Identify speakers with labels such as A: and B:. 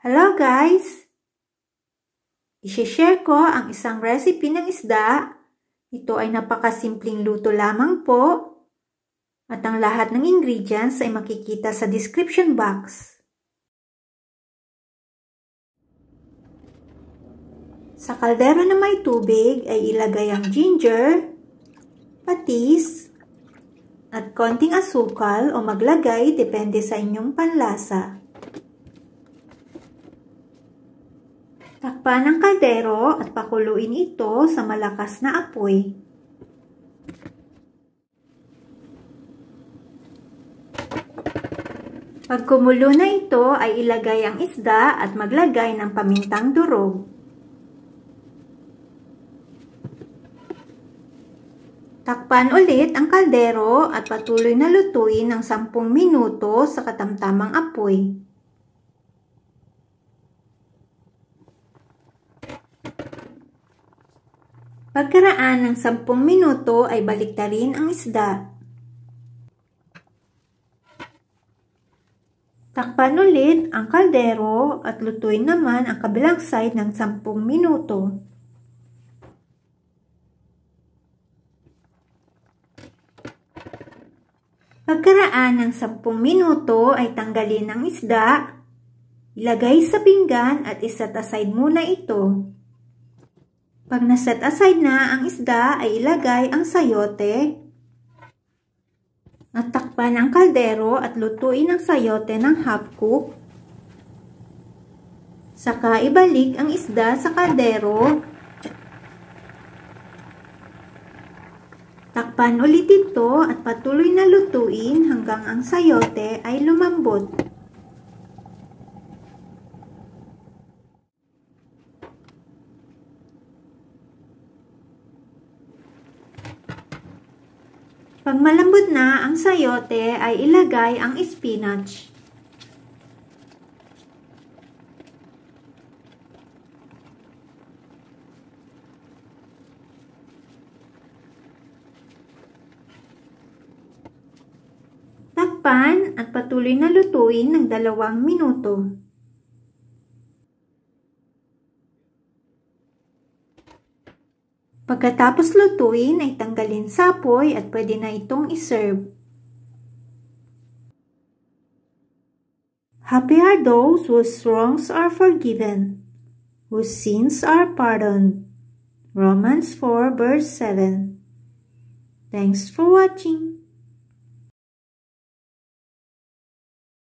A: Hello guys! I-share ko ang isang recipe ng isda. Ito ay napakasimpleng luto lamang po. At ang lahat ng ingredients ay makikita sa description box. Sa kaldero na may tubig ay ilagay ang ginger, patis, at konting asukal o maglagay depende sa inyong panlasa. Takpan ang kaldero at pakuluin ito sa malakas na apoy. Pag kumulo na ito ay ilagay ang isda at maglagay ng pamintang durog. Takpan ulit ang kaldero at patuloy na lutuin ng 10 minuto sa katamtamang apoy. Pagkaraan ng 10 minuto ay baliktarin ang isda. Takpan ulit ang kaldero at lutuin naman ang kabilang side ng 10 minuto. Pagkaraan ng 10 minuto ay tanggalin ang isda, ilagay sa pinggan at iset aside muna ito. Pag naset aside na ang isda ay ilagay ang sayote at takpan ang kaldero at lutuin ang sayote ng half cook. Saka ibalik ang isda sa kaldero. Takpan ulit ito at patuloy na lutuin hanggang ang sayote ay lumambot. Pag malambot na ang sayote ay ilagay ang spinach. Takpan at patuloy na lutuin ng 2 minuto. Pagkatapos lutuin ay tanggalin sa apoy at pwede na itong iserve. Happy are those whose wrongs are forgiven, whose sins are pardoned. Romans 4 verse 7. Thanks for watching.